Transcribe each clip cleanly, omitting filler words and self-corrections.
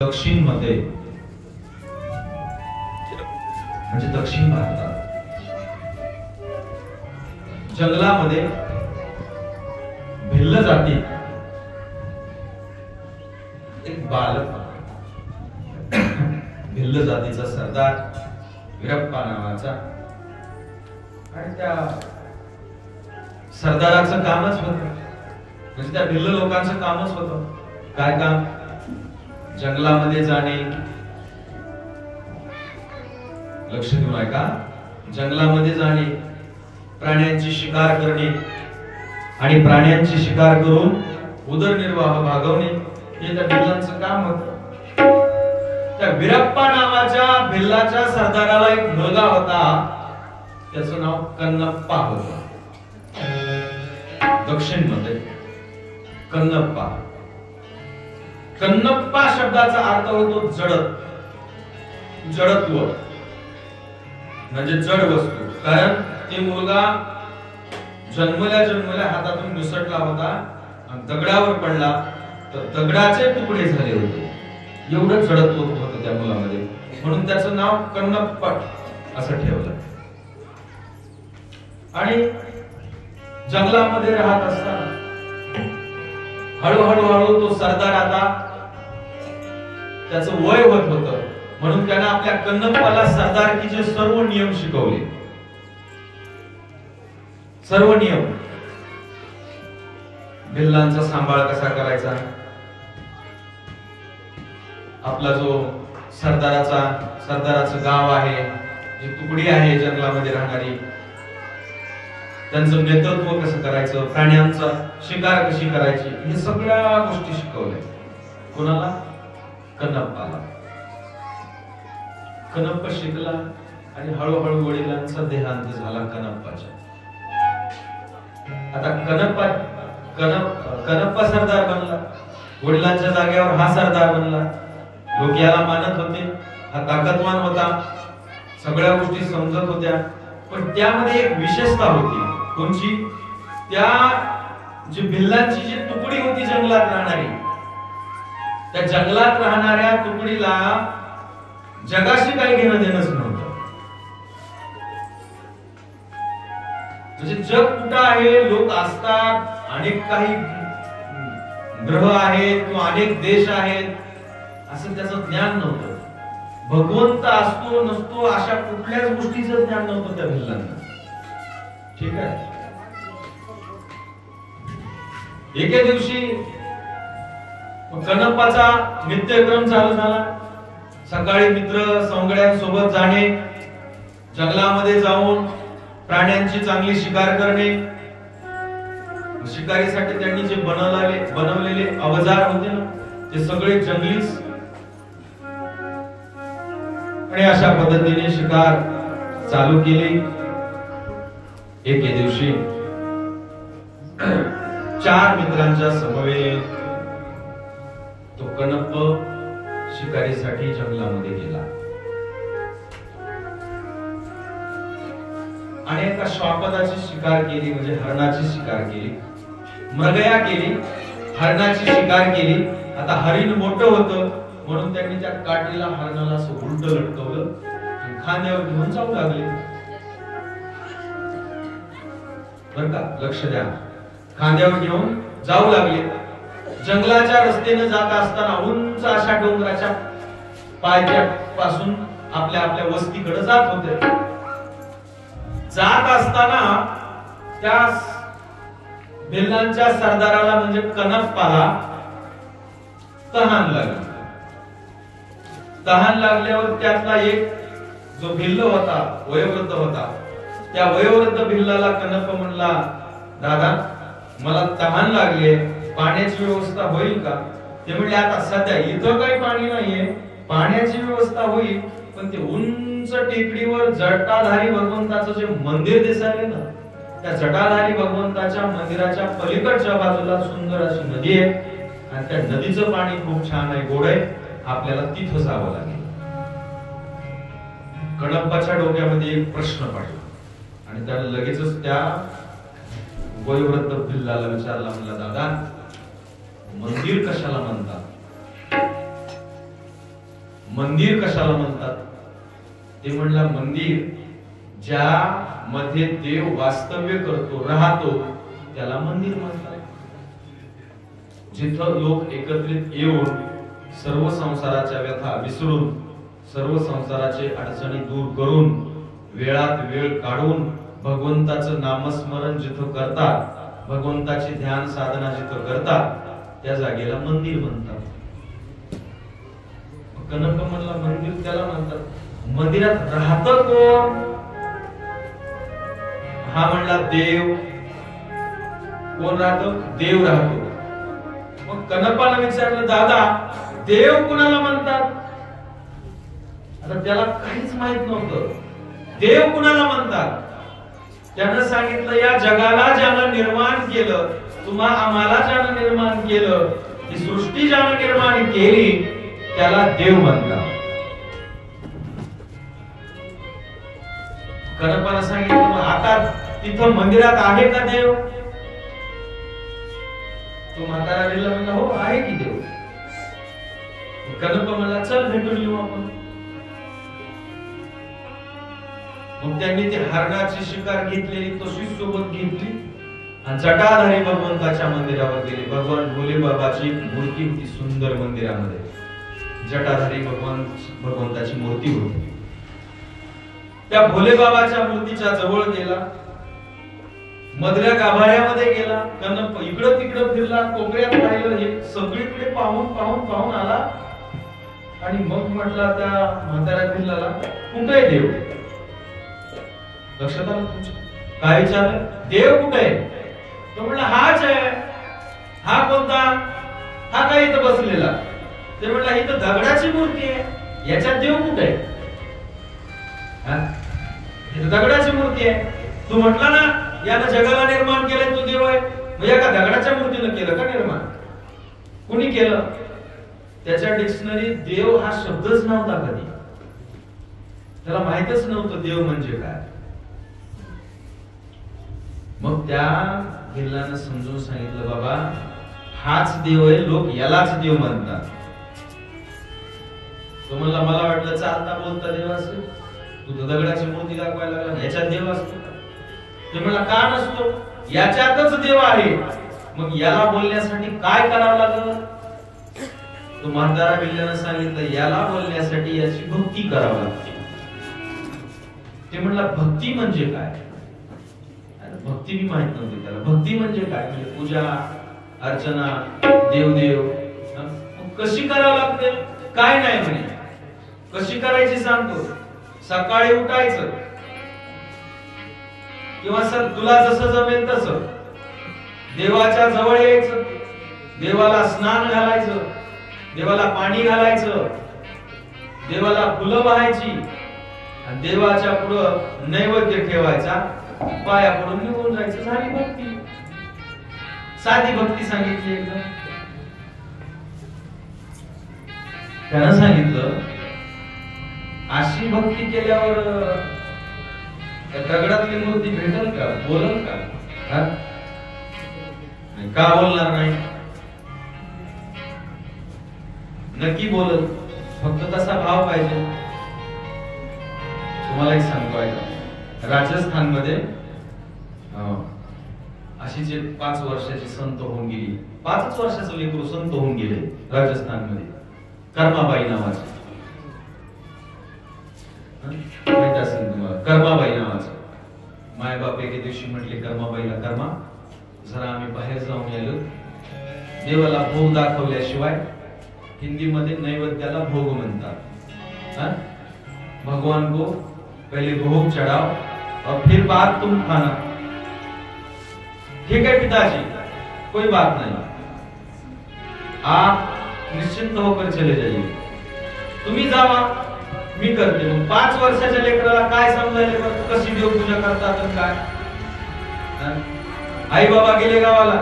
दक्षिण मध्ये म्हणजे दक्षिण भारतात जंगलामध्ये भिल्ल जाती एक बालक भिल्ल जातीचा सरदार वीरप्पा नावाचा आणि त्या सरदाराचं कामच होतं म्हणजे त्या भिल्ल लोकांचं कामच होतं काय काम जंगलामध्ये जाणे लक्ष देऊन ऐका जंगलामध्ये जाणे प्राण्यांची शिकार करणे आणि प्राण्यांची शिकार करून उदरनिर्वाह भागवणे हे त्या भिल्लांचं काम होतं त्या वीरप्पा नावाच्या भिल्लाच्या सरदाराला एक मुलगा होता त्याचं नाव कन्नप्पा होतं दक्षिण मध्ये कन्नप्पा कन्नप्पा शब्दाचा अर्थ होतो जडत्व म्हणजे जड वस्तू कारण ते मुलगा जन्मल्या हातातून निसटला होता आणि दगडावर पडला तर दगडाचे तुकडे झाले होते एवढं जडत्व होतं त्या मुलामध्ये म्हणून त्याचं नाव कन्नप्पा असं ठेवलं आणि जंगलामध्ये राहत असताना हळूहळू तो सरदार आता त्याचं वय होत होतं म्हणून त्याने आपल्या कन्नप्पाला सरदारकीचे सर्व नियम शिकवले सर्व नियम भिल्लांचा सांभाळ कसा करायचा आपला जो सरदाराचं गाव आहे जी तुकडी आहे जंगलामध्ये राहणारी त्यांचं नेतृत्व कसं करायचं प्राण्यांचा शिकार कशी करायची हे सगळ्या गोष्टी शिकवल्या कोणाला कन्नप्पाला कन्नप्पा शिकला आणि हळूहळू वडिलांचा देहांत झाला कन्नप्पाच्या आता कन्नप्पा सरदार बनला वडिलांच्या जागेवर हा सरदार बनला लोक याला मानत होते हा ताकदवान होता सगळ्या गोष्टी समजत होत्या पण त्यामध्ये एक विशेषता होती कोणची त्या जी भिल्लांची जी तुकडी होती जंगलात राहणारी त्या जंगलात राहणाऱ्या तुकडीला जगाशी काही घेणं देणंच नव्हतं म्हणजे जग कुठं आहे लोक असतात अनेक काही ग्रह आहेत किंवा अनेक देश आहेत असं त्याचं ज्ञान नव्हतं भगवंत असतो नसतो अशा कुठल्याच गोष्टीचं ज्ञान नव्हतं त्या भिल्लांना ठीक आहे एके दिवशी कन्नप्पाचा नित्यक्रम चालू झाला सकाळी मित्र सवंगड्यांसोबत जाणे जंगलामध्ये जाऊन प्राण्यांची चांगली शिकार करणे शिकारीसाठी त्यांनी जे बनवलेले अवजार होते ना ते सगळे जंगलीच आणि अशा पद्धतीने शिकार चालू केली एके दिवशी 4 मित्रांच्या समवेत तो कन्नप्पा शिकारीसाठी जंगलामध्ये गेला आणि एका श्वापदाची शिकार केली म्हणजे हरणाची शिकार केली मृगया केली हरणाची शिकार केली आता हरिण मोठं होतं म्हणून त्यांनी त्या काठीला हरणाला असं उलट लटकवलं आणि खांद्यावर घेऊन जाऊ लागले बरं का लक्ष द्या खांद्यावर घेऊन जाऊ लागले जंगलाच्या रस्त्याने जात असताना उंच अशा डोंगराच्या पायथ्यापासून आपल्या वस्तीकडे जात होते जात असताना त्या भिल्लांच्या सरदाराला म्हणजे कन्नप्पाला तहान लागली तहान लागल्यावर त्यातला एक जो भिल्ल होता वयोवृद्ध होता त्या वयोवृद्ध भिल्लाला कन्नप्पा म्हणला दादा मला तहान लागली पाण्याची व्यवस्था होईल का ते म्हणले आता सध्या इथं काही पाणी नाहीये पाण्याची व्यवस्था होईल पण ते उंच टेकडीवर जटाधारी भगवंताचं जे मंदिर दिसायले ना त्या जटाधारी भगवंताच्या मंदिराच्या पलीकडच्या बाजूला सुंदर अशी नदी आहे आणि त्या नदीचं पाणी खूप छान आहे गोड आहे आपल्याला तिथं जावं लागेल कन्नप्पाच्या डोक्यामध्ये एक प्रश्न पडला आणि त्याला लगेचच त्या वयोवृद्ध भिल्लाला विचारला म्हणला दादा मंदिर कशाला म्हणतात मंदिर कशाला म्हणतात? ते म्हणला मंदिर ज्या मध्ये देव वास्तव्य करतो, राहतो, त्याला मंदिर म्हणतात. जिथं लोक एकत्रित येऊन सर्व संसाराच्या व्यथा विसरून, सर्व संसाराचे अडचणी दूर करून, वेळात वेळ काढून भगवंताचं नामस्मरण जिथं करतात, भगवंताची ध्यान साधना जिथं करतात, त्या जागेला मंदिर म्हणतात. कनक म्हणला मंदिर त्याला म्हणतात. मंदिरात राहतं कोण? हा म्हणला देव. कोण राहतो? देव राहतो. मग कनपाला विचारलं, दादा देव कुणाला म्हणतात? आता त्याला काहीच माहित नव्हतं. देव कुणाला म्हणतात? त्यानं सांगितलं, या जगाला ज्यानं निर्माण केलं, तुम्हा आम्हाला ज्यानं निर्माण केलं, ही सृष्टी ज्यानं निर्माण केली, त्याला देव म्हणतात. कनपाला सांगितलं, आता तिथं मंदिरात आहे का देव? तो म्हातारा गेला म्हणला, हो आहे की देव. कनप म्हणला, चल भेटून येऊ आपण. मग त्यांनी ते हरणाची शिकार घेतलेली तशी सोबत घेतली आणि जटाधारी भगवंताच्या मंदिरावर गेले. भगवान भोले बाबाची मूर्ती होती सुंदर मंदिरामध्ये. जटाधारी भगवंताची मूर्ती होती. त्या भोले बाबाच्या मूर्तीच्या जवळ गेला, मधल्या गाभाऱ्यामध्ये गेला. कनप इकडं तिकडं फिरला, कोपऱ्यात राहिलं, हे सगळीकडे पाहून आला आणि मग म्हटला त्या म्हाताऱ्या फिरला, कुठे देव? लक्षात आलं तुमच्या? काय विचारलं? देव कुठे? तो म्हणला, हाच आहे. हा कोणता? हा काय इथं बसलेला? ते म्हणला, इथं दगडाची मूर्ती आहे, याच्यात देव कुठे? इथं दगडाची मूर्ती आहे. तू म्हटला ना यानं जगाला निर्माण केलंय, तो देव आहे. मग एका दगडाच्या मूर्तीनं केलं का निर्माण? कुणी केलं? त्याच्या डिक्शनरीत देव हा शब्दच नव्हता कधी. त्याला माहितच नव्हतं देव म्हणजे काय. मग त्या भिल्लानं समजून सांगितलं, बाबा हाच देव आहे, लोक यालाच देव म्हणतात. तो म्हणला, मला वाटलं चालता बोलता देव असेल, तू तर दगडाची मूर्ती दाखवायला लागला, याच्यात देव असतो? ते म्हणला, का नसतो? याच्यातच देव आहे. मग याला बोलण्यासाठी काय करावं लागलं? तो म्हातारा भिल्लानं सांगितलं, याला बोलण्यासाठी याची भक्ती करावी लागते. ते म्हणला, भक्ती म्हणजे काय? भक्ती भी माहित नव्हती त्याला. भक्ती म्हणजे काय? म्हणजे पूजा अर्चना, देवदेव कशी करावं लागते? काय नाही म्हणे. कशी करायची सांगतो. सकाळी उठायचं, किंवा सर तुला जसं जमेल तसं देवाच्या जवळ यायचं, देवाला स्नान घालायचं, देवाला पाणी घालायचं, देवाला फुलं वाहायची आणि देवाच्या पुढं नैवेद्य ठेवायचा, पाया पडून निघून जायचं. झाली भक्ती. साधी भक्ती सांगितली एकदम. त्यानं सांगितलं, अशी भक्ती केल्यावर दगडातली मूर्ती भेटेल का? बोलल का? का बोलणार नाही? नक्की बोलल, फक्त तसा भाव पाहिजे. तुम्हाला एक सांगतो ऐका. राजस्थान मध्ये अशी जे 5 वर्षाची संत होऊन गेली, 5च वर्षाचं लेकरू संत होऊन गेले राजस्थान मध्ये, कर्माबाई नावाचे. माहित असेल तुम्हाला कर्माबाई नावाचं. मायबाप एके दिवशी म्हटले कर्माबाईला, कर्मा जरा आम्ही बाहेर जाऊन आलो, देवाला भोग दाखवल्याशिवाय, हिंदी मध्ये नैवेद्याला भोग म्हणतात, भगवान को पहले भोग चढ़ाओ और फिर बाद तुम खाना. ठीक है पिताजी, कोई बात नहीं, आप निश्चिंत होकर चले जाइए. तुम्ही जावा, मी करते. मग 5 वर्षाच्या लेकराला काय समजायले कशी देवपूजा करतात आणि काय? आई बाबा गेले गावाला.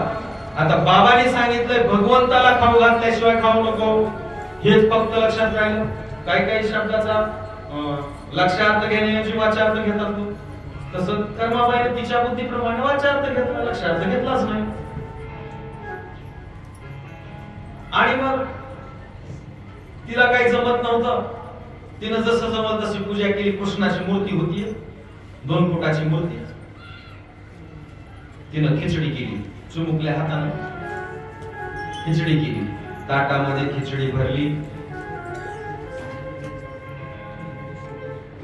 आता बाबांनी सांगितलंय भगवंताला खाऊ घातल्याशिवाय खाऊ नको, हेच फक्त लक्षात राहिलं. काही काही शब्दाचा लक्षार्थ घेण्याऐवजी वाचार्थ घेतात. तसं कर्माबाईने तिच्या बुद्धीप्रमाणे वाचार्थ घेतला, लक्षार्थ घेतलाच नाही. आणि मग तिला काही जमत नव्हतं. तिनं जसं जमत तशी पूजा केली. कृष्णाची मूर्ती होती, 2 फुटाची मूर्ती. तिनं खिचडी केली, चुमुकल्या हाताने खिचडी केली. ताटामध्ये खिचडी भरली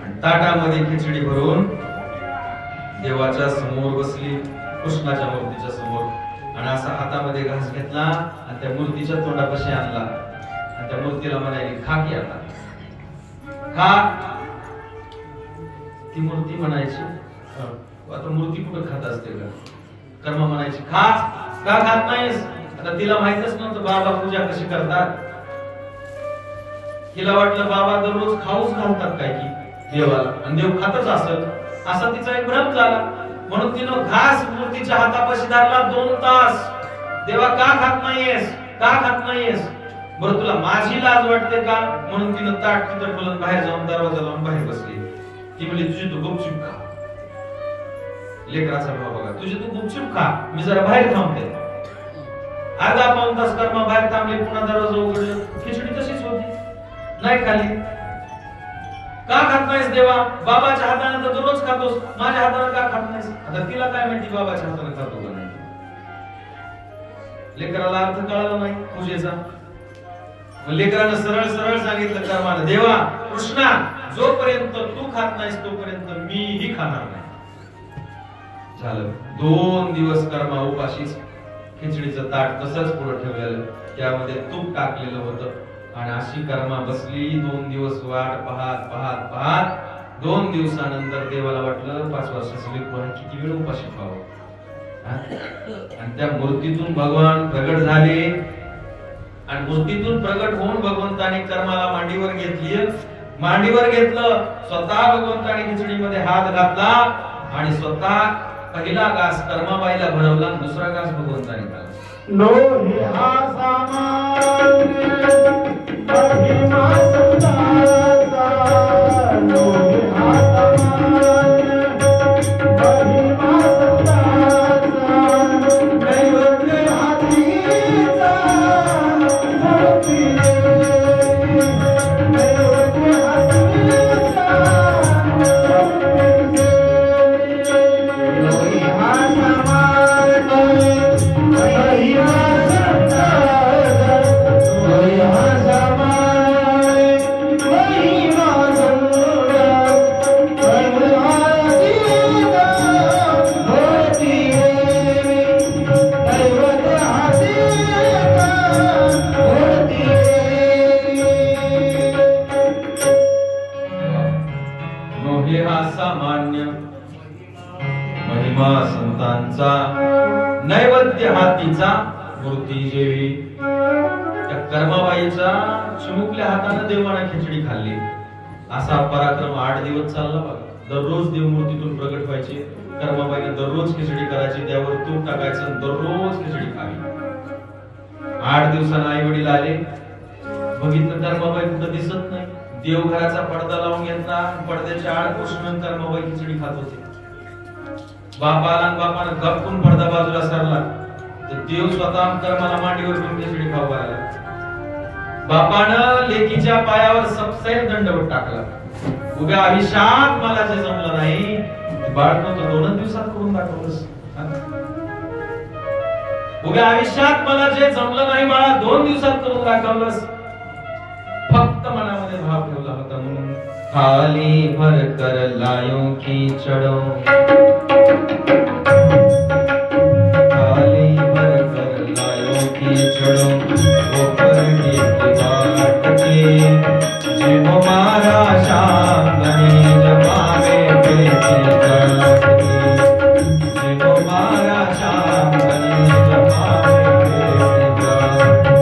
आणि ताटामध्ये खिचडी भरून देवाच्या समोर बसली, कृष्णाच्या मूर्तीच्या समोर. आणि असा हातामध्ये घास घेतला आणि त्या मूर्तीच्या तोंडापाशी आणला आणि त्या मूर्तीला म्हणाली, खा की आता, खा. ती मूर्ती म्हणायची, आता मूर्ती कुठं खात असते का? कर्म म्हणायची, खा. का खात नाहीस? आता तिला माहितच नव्हतं बाबा पूजा कशी करतात. तिला वाटलं बाबा दररोज खाऊच घालतात काय की देवाला, आणि देव खातच असेल, असा तिचा एक भ्रम झाला. म्हणून तिनं घास मूर्तीच्या हातापाशी धरला 2 तास. देवा का खात नाहीयेस, का खात नाहीयेस? बरं तुला माझी लाज वाटते का? म्हणून तिनं ताट तिथं बोलून बाहेर जाऊन दरवाजा लावून बाहेर बसली. ती म्हणली, तुझी तू गुपचूप खा. लेकराचा भाव बघा, तुझी तू गुपचूप खा, मी जरा बाहेर थांबते. अर्धा पाऊण तास कर्मा बाहेर थांबले, पुन्हा दरवाजा उघडलं, खिचडी तशीच होती, नाही खाली. का खात नाहीस देवा? बाबाच्या हाताने तर दररोज खातोस, माझ्या हाताने का खात नाहीस? आता तिला काय माहिती बाबाच्या हाताने खातो का नाही? लेकराला अर्थ कळाला नाही पूजेचा. लेकरानं सरळ सरळ सांगितलं कर्मानं, देवा कृष्णा, जोपर्यंत तू खात नाहीस तोपर्यंत मीही खाणार नाही. झालं. 2 दिवस कर्मा उपाशीच. खिचडीचं ताट तसंच पुढे ठेवलेलं, त्यामध्ये तूप टाकलेलं होतं. आणि अशी कर्मा बसली 2 दिवस वाट पाहत पाहत पाहत. 2 दिवसानंतर देवाला वाटलं 5 वर्षाचं लेकरू किती वेळ उपाशी खावं. आणि त्या मूर्तीतून भगवान प्रगट झाले. आणि मूर्तीतून प्रगट होऊन भगवंताने कर्माला मांडीवर घेतली. मांडीवर घेतलं, स्वतः भगवंताने खिचडीमध्ये हात घातला आणि स्वतः पहिला घास कर्माबाईला भरवला, दुसरा घास भगवंताने खाल्ला. लोही हा सामान महिमा संताचा, लोही हा सामान महिमा संताचा, नैवेद्य हातीचा मोती रे, नैवेद्य हातीचा मोती रे. लोही हा सामान महिमा संताचा, लोही हा सामान्य महिमा संतांचा, नैवेद्य हातीचा मूर्ती जेवी. त्या कर्माबाईचा चिमुकल्या हाताने देवाने खिचडी खाल्ली. असा पराक्रम 8 दिवस चालला बघा. दररोज देव मूर्तीतून प्रगट व्हायचे. कर्माबाईने दररोज खिचडी करायची, त्यावर तूप टाकायचं, दररोज खिचडी खावी. 8 दिवसांना आई वडील आले, बघितलं कर्माबाई कुठं दिसत नाही. देवघराचा पडदा लावून घेतला, पडद्याच्या आड कृष्ण कर्माबाई खिचडी खात होते. बापाला आणि बापानं गपकून पडदा बाजूला सरला, तर देव स्वतः कर्माला मांडीवर घेऊन खिचडी खाऊ आला. बापानं लेकीच्या पायावर सपसैल दंडवत टाकला. उभ्या आयुष्यात मला जे जमलं नाही, बाळनं तो 2 दिवसात करून दाखवलंस. उभ्या आयुष्यात मला जे जमलं नाही बाळा, 2 दिवसात करून दाखवलंस. फक्त मनामध्ये भाव ठेवला होता म्हणून. थाली भर कर लायो खिचड़ो, थाली भर कर लायो खिचड़ो, ऊपर की बाट के जिहो मारा शांगनी जमावे बेटी जात की, जिहो मारा शांगनी जमावे बेटी जात की.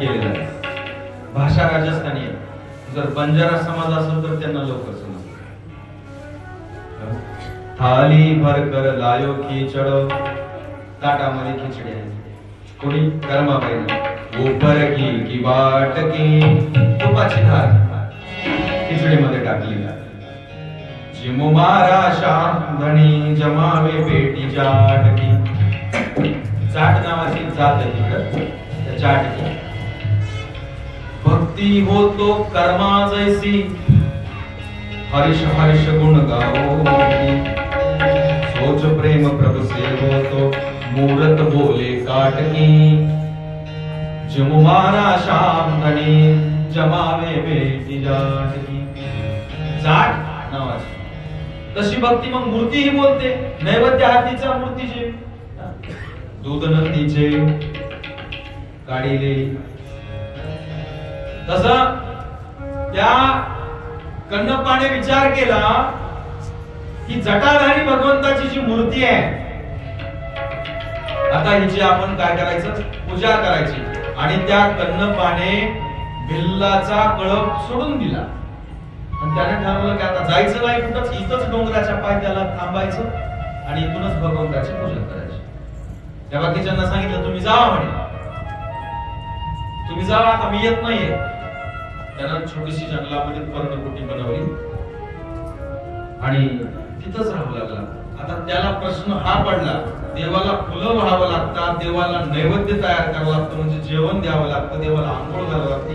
केलेला आहे. भाषा राजस्थानी आहे. जर बंजारा समाज असेल तर त्यांना लवकर समजतं. थाली भरकर लायो खिचड, ताटामध्ये खिचडी आहे. कोणी कर्माबाईने ऊपर की बाट की तुपाची धार खिचडीमध्ये टाकली. जिमो मारा शाम धणी जमावे पेटी जाटकी. जाट नावाची जात आहे तिकडं, त्या जाटकी. भक्ती होतो कर्मा जैसी, हर्ष हर्ष गुण गाओ. सोच प्रेम प्रभु से होतो, मूरत बोले काटकी. जिमो मारा शाम धणी जमावे पेटी जाटकी. जाट नावाची तशी भक्ती मग मूर्ती ही बोलते. नैवेद्य हातीचा मूर्तीचे, दूध नंदीचे काढिले. तसं त्या कण्णप्पाने विचार केला की जटाधारी भगवंताची जी मूर्ती आहे, आता हिची आपण काय करायचं, पूजा करायची. आणि त्या कण्णप्पाने भिल्लाचा कळप सोडून दिला आणि त्याने ठरवलं की आता जायचं नाही कुठंच, इथंच डोंगराच्या पायथ्याला थांबायचं आणि इथूनच भगवंताची पूजा करायची. त्या बाकीच्यांना सांगितलं तुम्ही जावा म्हणे, तुम्ही जावा, आता मी येत नाहीये. त्यानं छोटीशी जंगलामध्ये पर्णकुटी बनवली आणि तिथंच राहू लागला. आता त्याला प्रश्न हा पडला, देवाला फुलं व्हावं लागतात, देवाला नैवेद्य तयार करावं लागतं, म्हणजे जेवण द्यावं लागतं, देवाला आंघोळ घालावं लागते.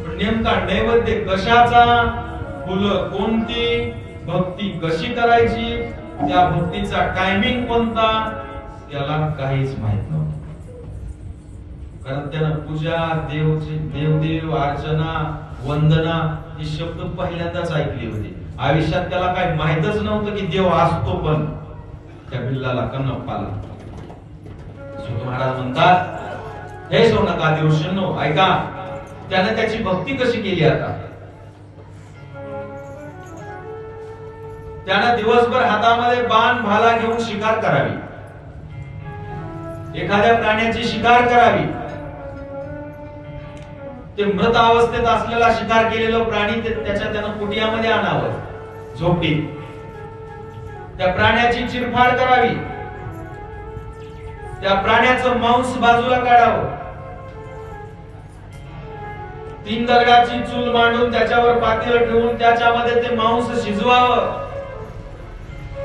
पण नेमका नैवेद्य कशाचा, फुलं कोणती, भक्ती कशी करायची, त्या भक्तीचा टायमिंग कोणता, त्याला काहीच माहित नव्हतं. कारण त्यानं पूजा, देवदेव, अर्चना, वंदना ही शब्द पहिल्यांदाच ऐकली होती. आयुष्यात त्याला काही माहितच नव्हतं की देव असतो. पण त्या भिल्लाला, कण्णप्पाला सूत महाराज म्हणतात, हे शौनकादी ऋषींनो ऐका, त्याने त्याची भक्ती कशी केली. आता त्यानं दिवसभर हातामध्ये बाण भाला घेऊन शिकार करावी, एखाद्या प्राण्याची शिकार करावी. ते मृत अवस्थेत असलेला शिकार केलेला प्राणी त्याच्या त्यानं कुटियामध्ये आणावं, झोपडीत. त्या प्राण्याची चिरफाड करावी, त्या प्राण्याचं मांस बाजूला काढावं, 3 दगडाची चूल मांडून त्याच्यावर पातेलं ठेवून त्याच्यामध्ये ते मांस शिजवावं.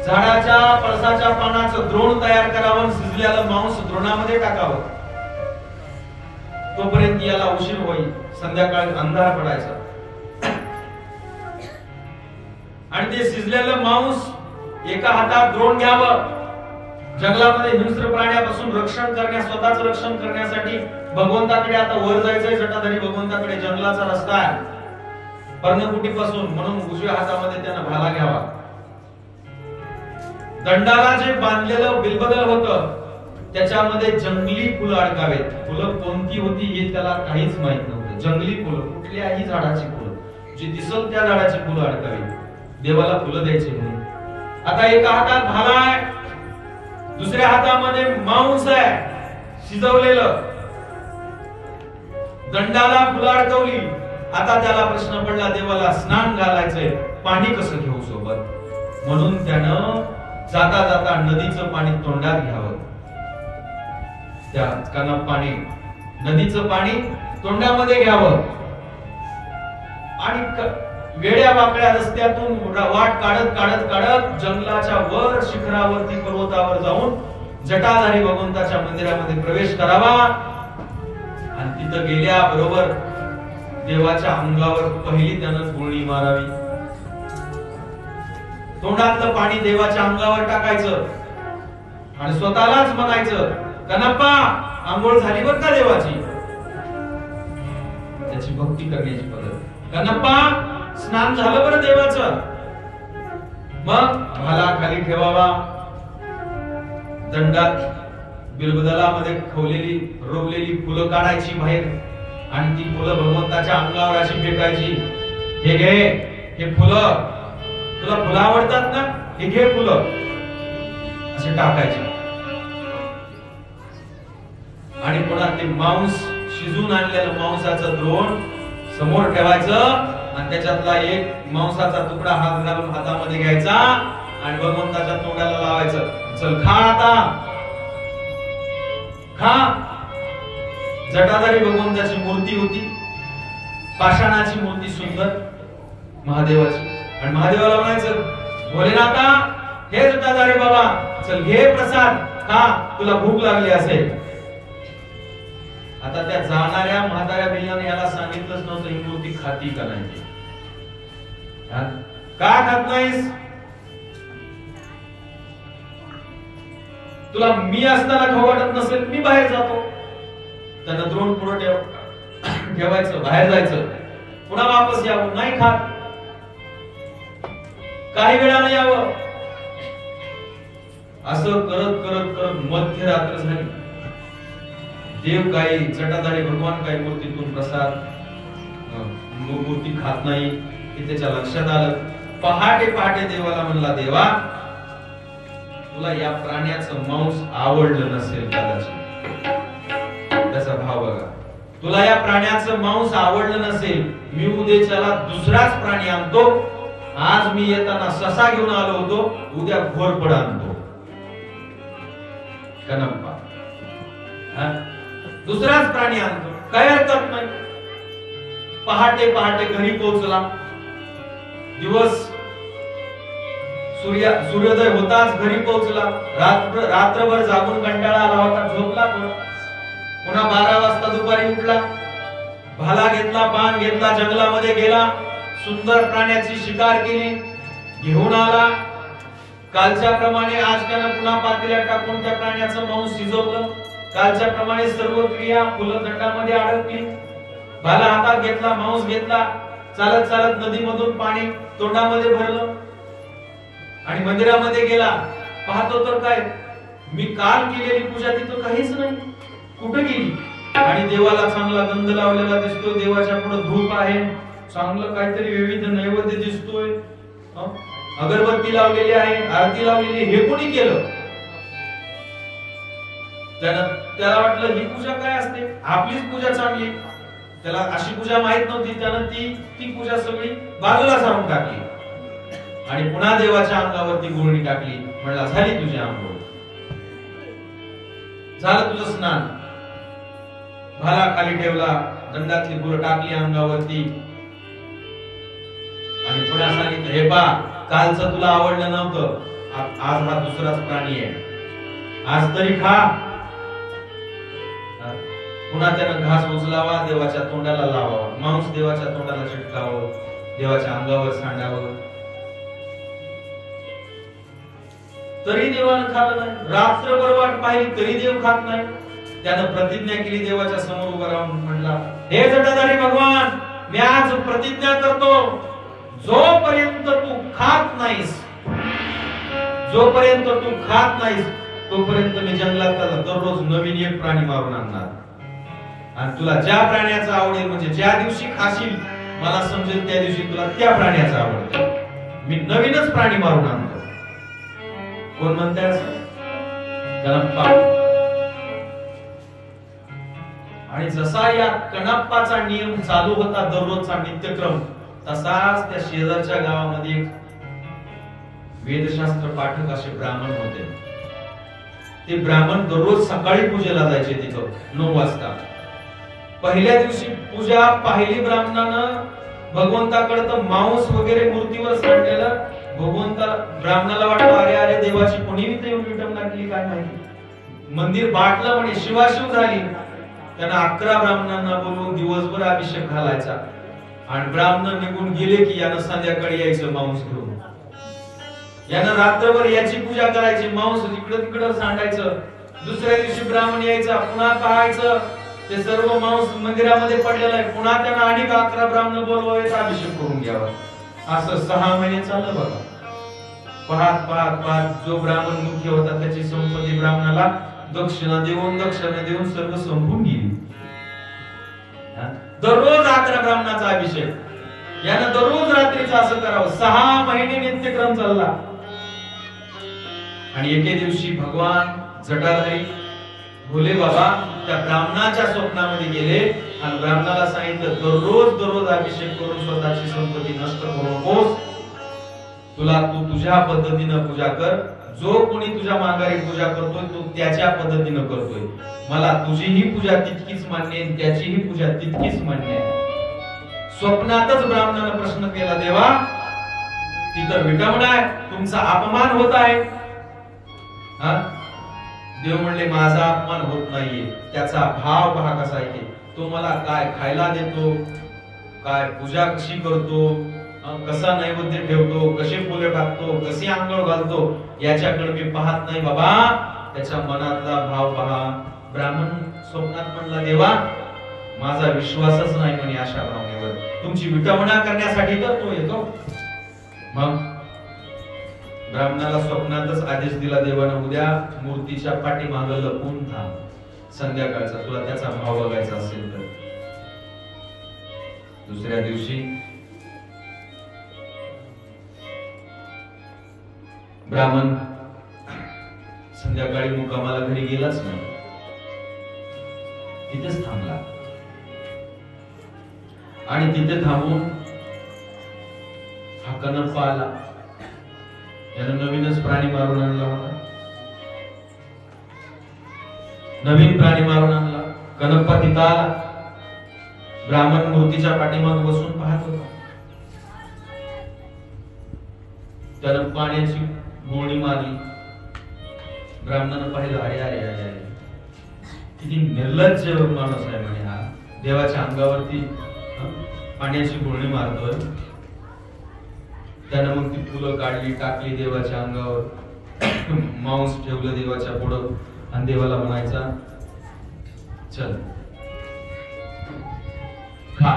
झाडाच्या पळसाच्या पानाचं द्रोण तयार करावं, शिजलेलं मांस द्रोणामध्ये टाकावं. तोपर्यंत याला उशीर होईल, संध्याकाळी अंधार पडायचा. आणि ते शिजलेलं मांस एका हातात द्रोण घ्यावं. जंगलामध्ये हिंस्र प्राण्यापासून रक्षण करण्यास, स्वतःच रक्षण करण्यासाठी भगवंताकडे आता वर जायचंय. जटाधारी भगवंताकडे जंगलाचा रस्ता आहे पर्णकुटीपासून, म्हणून उजव्या हातामध्ये त्यानं भाला घ्यावा. दंडाला जे बांधलेलं बिलबदल होतं त्याच्यामध्ये जंगली फुलं अडकावेत. फुलं कोणती होती हे त्याला काहीच माहित नव्हतं. जंगली फुलं, कुठल्याही झाडाची फुलं, जी दिसल त्या झाडाची फुलं अडकावी, देवाला फुलं द्यायची म्हणून. आता एका हातात भाला आहे, दुसऱ्या हातामध्ये मांस आहे शिजवलेलं. दंडाला फुलं अडकवली. आता त्याला प्रश्न पडला, देवाला स्नान घालायचंय, पाणी कसं घेऊ सोबत. म्हणून त्यानं जाता जाता नदीचं पाणी तोंडात घ्यावं. त्या कण्णप्पाने नदीचं पाणी तोंडामध्ये घ्यावं आणि वेड्या वाकड्या रस्त्यातून वाट काढत काढत काढत जंगलाच्या वर शिखरावरती, पर्वतावर जाऊन जटाधारी भगवंताच्या मंदिरामध्ये प्रवेश करावा. आणि तिथं गेल्याबरोबर देवाच्या अंगावर पहिली त्यानं गुळणी मारावी. तोंडातलं पाणी देवाच्या अंगावर टाकायचं आणि स्वतःलाच म्हणायचं, कण्णप्पा आंघोळ झाली बर का देवाची. त्याची भक्ती करण्याची पद्धत. कण्णप्पा स्नान झालं बरं देवाचं. मग भाला खाली ठेवावा. दंडात बिलबदलामध्ये खवलेली रोवलेली फुलं काढायची बाहेर आणि ती फुलं भगवंताच्या अंगावर अशी फेकायची. हे घे, हे फुलं, तुला फुलं आवडतात ना, हे घे फुलं, असे टाकायचे. आणि पुन्हा ते मांस शिजून आणलेलं मांसाचं द्रोण समोर ठेवायचं आणि त्याच्यातला एक मांसाचा तुकडा हात घालून हातामध्ये घ्यायचा आणि भगवंताच्या तोंडाला लावायचं. चल खा आता, खा. जटाधारी भगवंताची मूर्ती होती, पाषाणाची मूर्ती सुंदर महादेवाची. आणि महादेवाला म्हणायचं, भोलेनाथा हे जटाधारी बाबा, चल घे प्रसाद, खा, तुला भूक लागली असेल. आता त्या जाणाऱ्या म्हाताऱ्या बिल्लाने याला सांगितलंच नव्हतं ही मूर्ती खाती का नाही. का खात नाहीस? तुला मी असताना खाऊ वाटत नसेल, मी बाहेर जातो. त्यांना द्रोण पुढे ठेवायचं, बाहेर जायचं, पुन्हा वापस यावं, नाही खात. काही वेळानं यावं. असं करत करत करत मध्यरात्र झाली. देव काही जटाधारी भगवान काही मूर्तीतून प्रसाद मूर्ती खात नाही हे त्याच्या लक्षात आलं. पहाटे पहाटे देवाला म्हणला, देवा तुला या प्राण्याचं मांस आवडलं नसेल कदाचित. त्याचा भाव बघा, तुला या प्राण्याचं मांस आवडलं नसेल, मी उद्याच्याला दुसराच प्राणी आणतो. आज मी येताना ससा घेऊन आलो होतो, उद्या घोरपड आणतो. कनप्पा दुसराच प्राणी आणतो, काय हरकत नाही. पहाटे पहाटे घरी पोहोचला. दिवस सूर्योदय होताच घरी पोहोचला. रात्रभर जागून कंटाळा आला होता, झोपला. पुन्हा 12 वाजता दुपारी उठला, भाला घेतला, बाण घेतला, जंगलामध्ये गेला, सुंदर प्राण्याची शिकार केली, घेऊन आला. कालच्या प्रमाणे आज त्यानं पुन्हा पातेल्यात टाकून त्या प्राण्याचं मांस शिजवलं. कालच्या प्रमाणे सर्व क्रिया फुलदंडामध्ये अडकली. भाला हातात घेतला, मांस घेतला, चालत चालत नदीमधून पाणी तोंडामध्ये भरलं आणि मंदिरामध्ये गेला. पाहतो तर काय, मी काल केलेली पूजा तिथं काहीच नाही, कुठे गेली? आणि देवाला चांगला गंध लावलेला दिसतोय, देवाच्या पुढे धूप आहे, चांगलं काहीतरी विविध नैवेद्य दिसतोय, अगरबत्ती लावलेली आहे, आरती लावलेली, हे कोणी केलं? त्याला वाटलं ही पूजा काय असते, आपलीच पूजा चांगली. त्याला अशी पूजा माहित नव्हती. त्यानं ती पूजा सगळी बाजूला सारून टाकली आणि पुन्हा देवाच्या अंगावरती गुळणी टाकली. म्हणला, झाली तुझी आंघोळ, झालं तुझं स्नान. भाला खाली ठेवला, दंडातली गुळ टाकली अंगावरती आणि पुन्हा सांगितलं, हे पा, कालचं तुला आवडलं नव्हतं, आज हा दुसराच प्राणी आहे, आज तरी खा. पुन्हा त्यानं घास उचलावा, देवाच्या तोंडाला लावावा, मांस देवाच्या तोंडाला चिटकावं, देवाच्या अंगावर सांडावं. तरी देवानं खाल्लं नाही. रात्रभर वाट पाहिली तरी देव खात नाही. त्यानं प्रतिज्ञा केली, देवाच्या समोर उभा राहून म्हणला, हे जटाधारी भगवान, मी आज प्रतिज्ञा करतो, जोपर्यंत तू खात नाहीस, जोपर्यंत तू खात नाहीस, तोपर्यंत मी जंगलात दररोज नवीन एक प्राणी मारून आणणार. आणि तुला ज्या प्राण्याचा आवडेल, म्हणजे ज्या दिवशी खाशील, मला समजेल त्या दिवशी तुला त्या प्राण्याचा आवडेल, मी नवीनच प्राणी मारून आणतो. कोण म्हणताय? कणप्पा. आणि जसा या कणप्पाचा नियम चालू होता, दररोजचा नित्यक्रम, तसाच त्या शेजारच्या गावामध्ये वेदशास्त्र पाठक असे ब्राह्मण होते. ते ब्राह्मण दररोज सकाळी पूजेला जायचे तिथं 9 वाजता. पहिल्या दिवशी पूजा पाहिली ब्राह्मणानं भगवंताकडे, तर मांस वगैरे मूर्तीवर सांडलेलं. ब्राह्मणाला वाटलं, अरे अरे, देवाची कोणी येऊन रिटर्न लागली काय माहिती. मंदिर बाटलं, म्हणे शिवाशिव झाली. त्यांना 11 ब्राह्मणांना बोलवून दिवसभर अभिषेक घालायचा आणि ब्राह्मण निघून गेले की यानं संध्याकाळी यायचं मांस घेऊन. यानं रात्रभर याची पूजा करायची, मांस इकडं तिकडं सांडायचं. दुसऱ्या दिवशी ब्राह्मण यायचा, पुन्हा पाहायचं ते सर्व मांस मंदिरामध्ये पडलेलं आहे. पुन्हा त्यांना अनेक 11 ब्राह्मण बोलवायचा, अभिषेक करून घ्यावा. असं 6 महिने चाललं बघा. पाहत पाहत पाहत जो ब्राह्मण मुख्य होता त्याची संपत्ती ब्राह्मणाला दक्षिणा देऊन सर्व संपून गेली. दररोज 11 ब्राह्मणाचा अभिषेक, यानं दररोज रात्रीचं असं करावं. 6 महिने नित्यक्रम चालला. आणि एके दिवशी भगवान जटाधारी भोले बाबा त्या ब्राह्मणाच्या स्वप्नामध्ये गेले आणि ब्राह्मणाला सांगितलं दररोज अभिषेक करून स्वतःची संपत्ती नष्ट करू नकोस, तुला तू तुझ्या पद्धतीनं पूजा कर, जो कोणी तुझ्या माघारी पूजा करतोय तो त्याच्या पद्धतीनं करतोय, मला तुझीही पूजा तितकीच मान्य आहे, त्याचीही पूजा तितकीच मान्य आहे. स्वप्नातच ब्राह्मणाने प्रश्न केला, देवा तिथं विटंबना आहे, तुमचा अपमान होत आहे. देव म्हणले माझा अपमान होत नाहीये, त्याचा भाव पहा कसा आहे, तो मला काय खायला देतो, काय पूजा कशी करतो, कसा नैवेद्य ठेवतो, कसे फुले टाकतो, कशी आंघोळ घालतो, याच्याकडे मी पाहत नाही बाबा, त्याच्या मनातला भाव पहा. ब्राह्मण स्वप्नात म्हणला, देवा माझा विश्वासच नाही म्हणे अशा भावनेवर, तुमची विटंबना करण्यासाठी तर तो येतो. मग ब्राह्मणाला स्वप्नातच आदेश दिला देवानं, उद्या मूर्तीच्या पाठीमागे लपून थांब, संध्याकाळचा तुला त्याचा भाव बघायचा असेल तर. दुसऱ्या दिवशी ब्राह्मण संध्याकाळी मुक्कामाला घरी गेलाच नाही, तिथेच थांबला आणि तिथे थांबून हा कनप्पा आला. यानं नवीनच प्राणी मारून आणला होता, नवीन प्राणी मारून आणला. कनप्पा तिथं आला, ब्राह्मण मूर्तीच्या पाठीमागे बसून पाहत होता. त्यानं पाण्याची गोळी मारली. ब्राह्मणानं पाहिलं, अरे अरे अरे अरे किती निर्लज्ज माणूस आहे म्हणे हा, देवाच्या अंगावरती पाण्याची गोळी मारतोय. त्यानं मग ती फुलं काढली, टाकली देवाच्या अंगावर, मांस ठेवलं देवाच्या पुढं आणि देवाला म्हणायचा, चल खा.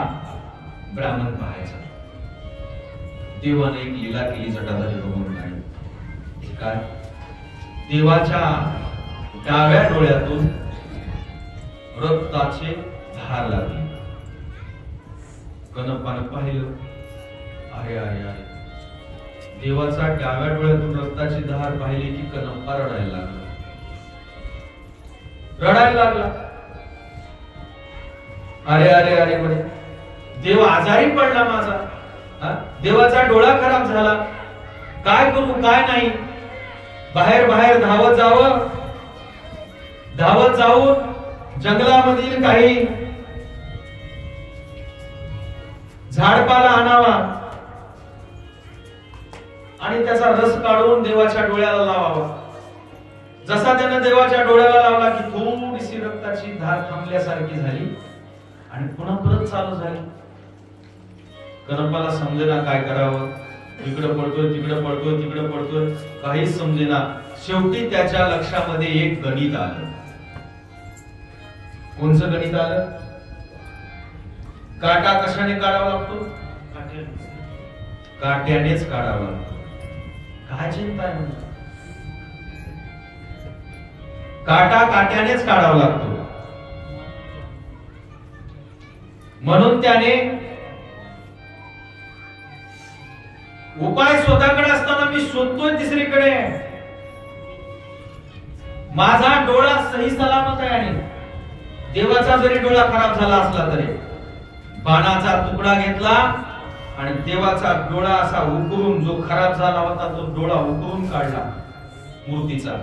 ब्राह्मण पाहायचा. देवाने एक लीला केली जटाधारी बघून नाही काय, देवाच्या डाव्या डोळ्यातून रक्ताचे धार लागले. कनप्पानं पाहिलं, अरे अरे अरे, देवाचा डाव्या डोळ्यातून रक्ताची धार पाहिली की कनप्पा रडायला लागला. अरे अरे अरे म्हणे, देव आजारी पडला माझा, देवाचा डोळा खराब झाला, काय करू काय नाही. बाहेर बाहेर धावत जाऊन जंगलामधील काही झाडपाला आणावा आणि त्याचा रस काढून देवाच्या डोळ्याला लावावा. जसा त्याने देवाच्या डोळ्याला लावला की थोडीशी रक्ताची धार थांबल्यासारखी झाली आणि पुन्हा परत चालू झाली. कनप्पाला समजेना काय करावं, इकडं पडतोय तिकडं पडतोय तिकडं पडतोय, काहीच समजेना. शेवटी त्याच्या लक्षामध्ये एक गणित आलं. कोणचं गणित आलं? काटा कशाने काढावा लागतो? काट्यानेच काढावा लागतो. काय चिंता आहे? काटा काट्यानेच काढावा लागतो. म्हणून त्याने उपाय स्वतःकडे असताना मी शोधतोय तिसरीकडे. माझा डोळा सही सलामत आहे आणि देवाचा जरी डोळा खराब झाला असला तरी बाणाचा तुकडा घेतला आणि देवाचा डोळा असा उकरून, जो खराब झाला होता तो डोळा उकरून काढला. मूर्तीचा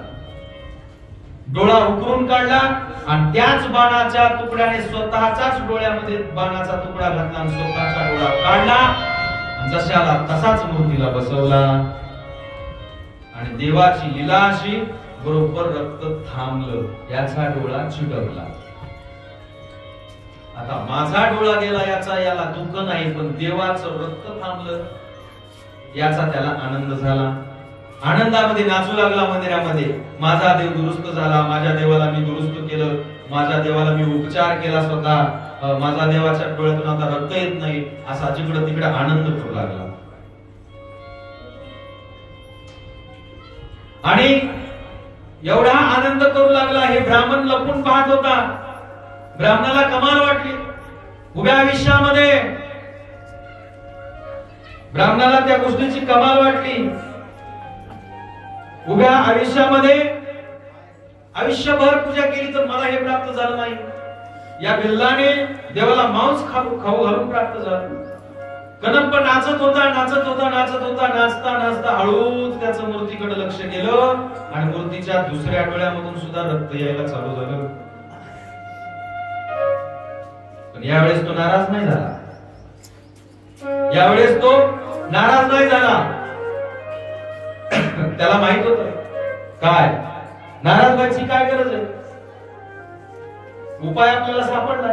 डोळा उकरून काढला आणि त्याच बाणाच्या तुकड्याने स्वतःच्याच डोळ्यामध्ये बाणाचा तुकडा घातला आणि स्वतःचा डोळा काढला. जशाला तसाच मूर्तीला बसवला आणि देवाची लीला अशी, बरोबर रक्त थांबलं, याचा डोळा चिटकला. आता माझा डोळा गेला याला दुःख नाही, पण देवाचं रक्त थांबलं याचा त्याला आनंद झाला. आनंदामध्ये नाचू लागला मंदिरामध्ये. माझा देव दुरुस्त झाला, माझ्या देवाला मी दुरुस्त केलं, माझ्या देवाला मी उपचार केला स्वतः, माझा देवाच्या डोळ्यातून आता रक्त येत नाही, असा जिकडं तिकडे आनंद करू लागला. आणि एवढा आनंद करू लागला, हे ब्राह्मण लपून पाहत होता. ब्राह्मणाला कमाल वाटली. उभ्या आयुष्यामध्ये ब्राह्मणाला त्या गोष्टीची कमाल वाटली. उभ्या आयुष्यामध्ये आयुष्यभर पूजा केली तर मला हे प्राप्त झालं नाही. या भिल्लाने देवाला मांस खाऊ घालून प्राप्त झालं. कनप्प नाचत होता नाचता नाचता हळूच त्याचं मूर्तीकडे लक्ष गेलं आणि मूर्तीच्या दुसऱ्या डोळ्यामधून सुद्धा रक्त यायला चालू झालं. पण यावेळेस तो नाराज नाही झाला. यावेळेस तो नाराज नाही झाला. त्याला माहित होत काय नाराज व्हायची काय गरज आहे. उपाय आपल्याला सापडला,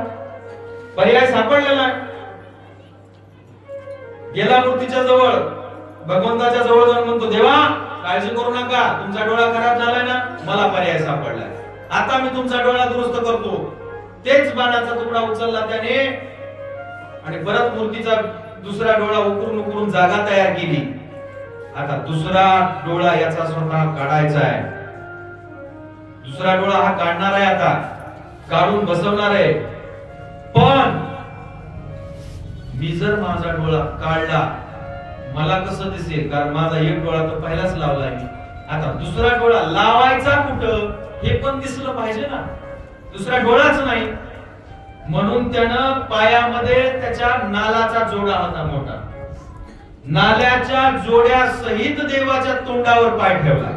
पर्याय सापडलेला आहे. गेला मूर्तीच्या जवळ, भगवंताच्या जवळ जाऊन म्हणतो, देवा काळजी करू नका, तुमचा डोळा खराब झालाय ना, मला पर्याय सापडलाय, आता मी तुमचा डोळा दुरुस्त करतो. तेच बाणाचा तुकडा उचलला त्याने आणि परत मूर्तीचा दुसरा डोळा उकरून जागा तयार केली. आता दुसरा डोळा याचा स्वतः काढायचा आहे. दुसरा डोळा हा काढणार आहे, आता काढून बसवणार आहे. पण मी जर माझा डोळा काढला मला कसं दिसेल, कारण माझा एक डोळा तर पहिलाच लावलाय मी. आता दुसरा डोळा लावायचा कुठं हे पण दिसलं पाहिजे ना. दुसरा डोळाच नाही, म्हणून त्यानं पायामध्ये त्याच्या नालाचा जोडा होता मोठा, नाल्याच्या जोड्या सहित देवाच्या तोंडावर पाय ठेवला.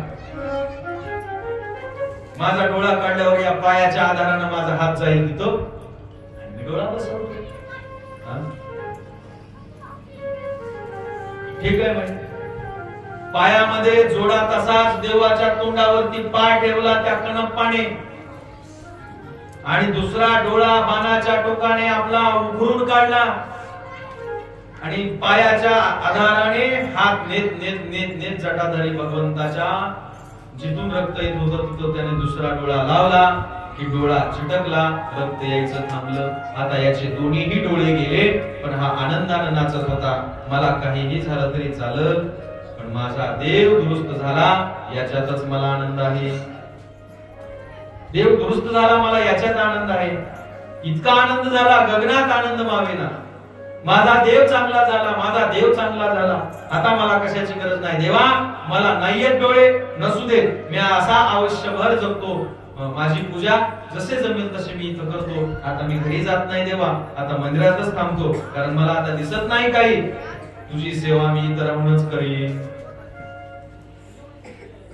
माझा डोळा काढल्यावर या पायाच्या आधारानं माझा हात जाईल तिथं आणि मी डोळा बसवतो. ठीक आहे भाई. पायामध्ये जोडा तसाच देवाच्या तोंडावरती पाय ठेवला त्या कणप्पाने आणि दुसरा डोळा बाणाच्या टोकाने आपला उघडून काढला आणि पायाच्या आधाराने हात नेत जटाधारी भगवंताच्या जिथून रक्त येत होतं तिथं त्याने दुसरा डोळा लावला की डोळा चिटकला, रक्त यायचं थांबलं. आता याचे दोन्हीही डोळे गेले, पण हा आनंदाने नाचत होता. मला काहीही झालं तरी चालल, पण माझा देव दुरुस्त झाला याच्यातच मला आनंद आहे. देव दुरुस्त झाला मला याच्यात आनंद आहे. इतका आनंद झाला गगनात आनंद मावेना. माझा देव चांगला झाला, माझा देव चांगला झाला. आता मला कशाची गरज नाही. देवा मला नाहीयेत डोळे, नसू देत, मी असा आयुष्यभर जगतो. माझी पूजा जसे जमेल तसे मी इथं करतो. आता मी घरी जात नाही देवा, आता मंदिरातच थांबतो, कारण मला आता दिसत नाही काही. तुझी सेवा मी इथं राहूनच करीन,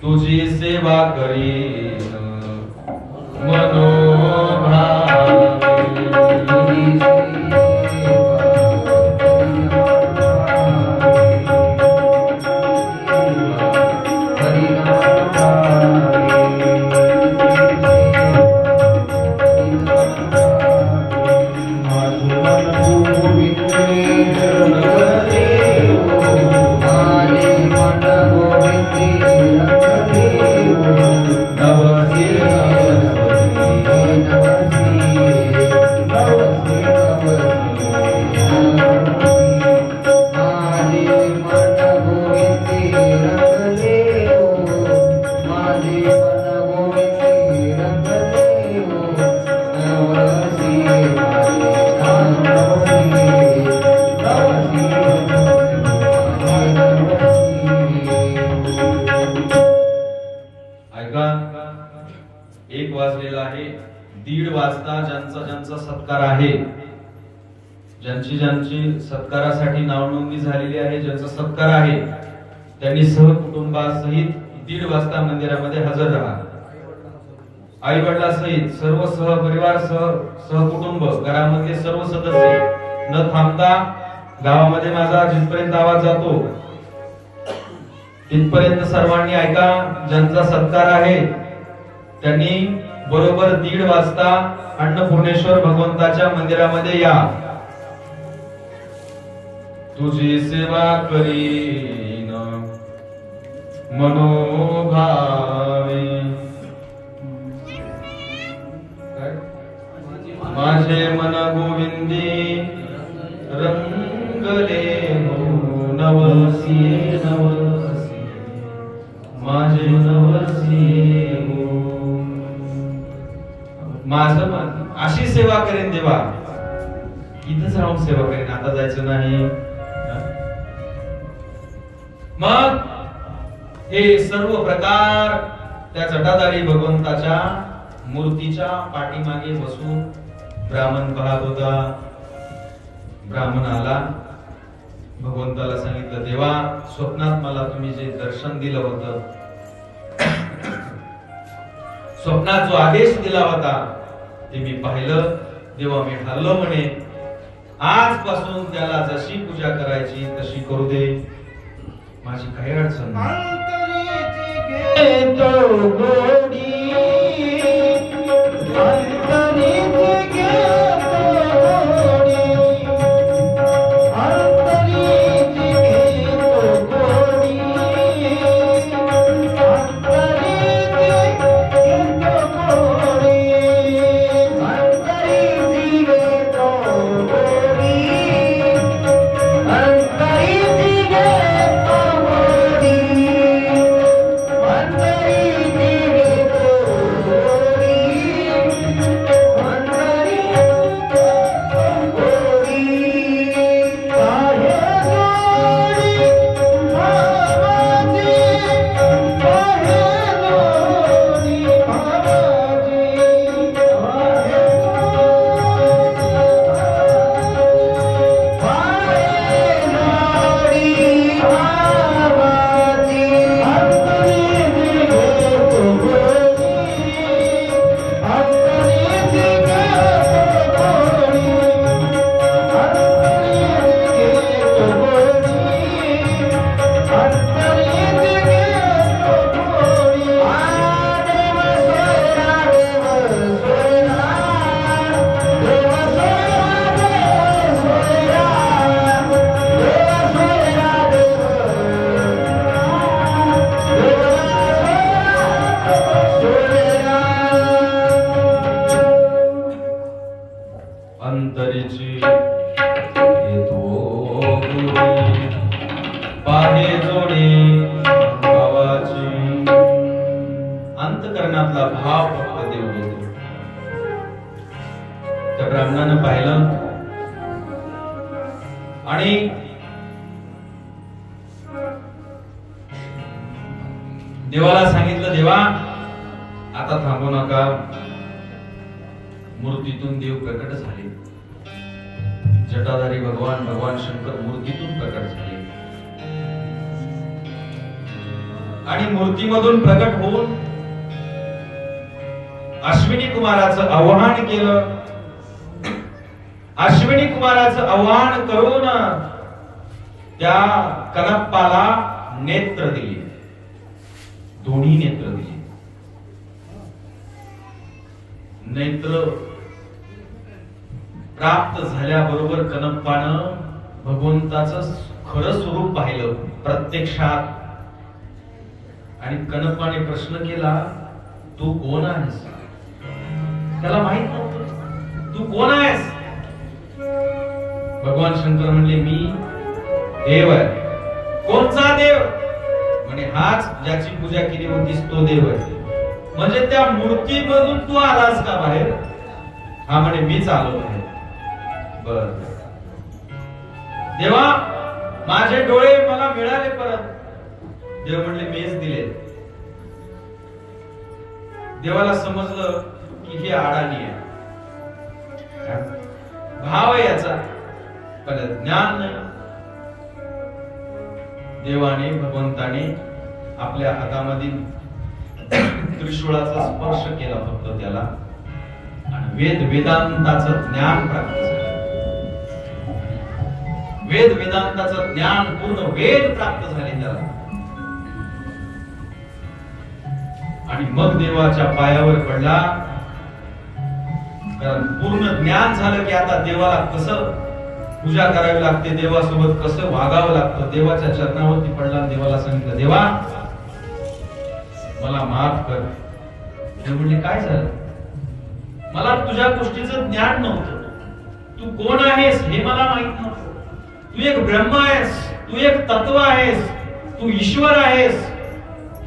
तुझी सेवा करीन ज्यांची सत्कारासाठी नाव नोंदणी झालेली आहे, ज्यांचा सत्कार आहे, त्यांनी सहकुटुंबासहित 1:30 वाजता मंदिरामध्ये हजर राहा. आई वडिलांसहित सर्व सहपरिवार सहकुटुंब घरामधले सर्व सदस्य न थांबता गावामध्ये माझा जिथपर्यंत आवाज जातो तिथपर्यंत सर्वांनी ऐका. ज्यांचा सत्कार आहे त्यांनी बरोबर 1:30 वाजता अन्नपूर्णेश्वर भगवंताच्या मंदिरामध्ये या. तुझी सेवा करीन मनोभावे, माझे मन गोविंदी रंगले नवसी नवसी, माझे नवसी माझं मन अशी सेवा करेन देवा, इथंच राहून सेवा करेन, आता जायचं नाही. मग हे सर्व प्रकार त्या जटाधारी भगवंताच्या मूर्तीच्या पाठीमागे बसून ब्राह्मण पाहत होता. ब्राह्मण आला, भगवंताला सांगितलं, देवा स्वप्नात मला तुम्ही जे दर्शन दिलं होतं, स्वप्नात जो आदेश दिला होता ते मी पाहिलं. देवा मी हरलो म्हणे, आजपासून त्याला जशी पूजा करायची तशी करू दे, माझी काही अडचण नाही. अंतकरणातला भाव फक्त देव देतो. त्या ब्राह्मणानं पाहिलं आणि देवाला सांगितलं, देवा आता थांबू नका. मूर्तीतून देव प्रकट झाले. जटाधारी भगवान शंकर मूर्तीतून प्रकट झाले आणि मूर्तीमधून प्रकट होऊन अश्विनी कुमाराचं आवाहन केलं. अश्विनी कुमाराचं आवाहन करून त्या कनप्पाला नेत्र दिले, दोन्ही नेत्र दिले. नेत्र प्राप्त झाल्याबरोबर कनप्पानं भगवंताचं खरं स्वरूप पाहिलं प्रत्यक्षात. आणि कनप्पाने प्रश्न केला, तू कोण आहेस? त्याला माहित नव्हतं तू कोण आहेस. भगवान शंकर म्हणले, मी देव आहे. कोणचा देव? म्हणे हाच ज्याची पूजा केली होतीस तो देव आहे. म्हणजे त्या मूर्तीमधून तू आलास का बाहेर? हा म्हणे मीच आलो आहे. बर देवा माझे डोळे मला मिळाले परत. देव म्हणले मीच दिले. देवाला समजलं की हे अडाणी आहे, भाव आहे याचा, पण ज्ञान नाही. देवाने भगवंताने आपल्या हातामधील त्रिशूळाचा स्पर्श केला फक्त त्याला आणि वेदांताचं ज्ञान प्राप्त झालं. वेदांताचं ज्ञान पूर्ण वेद प्राप्त झाले त्याला. आणि मग देवाच्या पायावर पडला. कारण पूर्ण ज्ञान झालं की आता देवाला कसं पूजा करावी लागते, देवासोबत कसं वागावं लागतं. देवाच्या चरणावरती पडला. देवाला सांगितलं, देवा मला माफ कर. देव म्हणले, काय झालं? मला तुझ्या गोष्टीचं ज्ञान नव्हतं. तू कोण आहेस हे मला माहित नव्हतं. तू एक ब्रह्म आहेस, तू एक तत्व आहेस, तू ईश्वर आहेस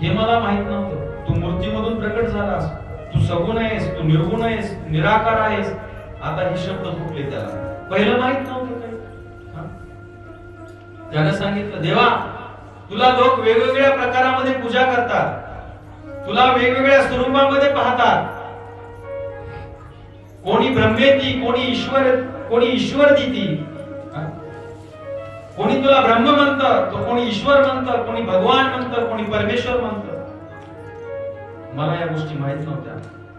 हे मला माहित नव्हतं. तू मूर्तीमधून प्रकट झालास, तू सगुण आहेस, तू निर्गुण आहेस, निराकार आहेस. आता हे शब्द फुटले त्याला, पहिलं माहित नव्हतं काही. त्याने सांगितलं, देवा तुला लोक वेगवेगळ्या प्रकारामध्ये पूजा करतात. तुला वेगवेगळ्या स्वरूपामध्ये पाहतात. कोणी ब्रह्मेती, कोणी ईश्वर दिती. कोणी तुला ब्रह्म म्हणतं, तो कोणी ईश्वर म्हणतं, कोणी भगवान म्हणतं, कोणी परमेश्वर म्हणतं. मला या गोष्टी माहित नव्हत्या.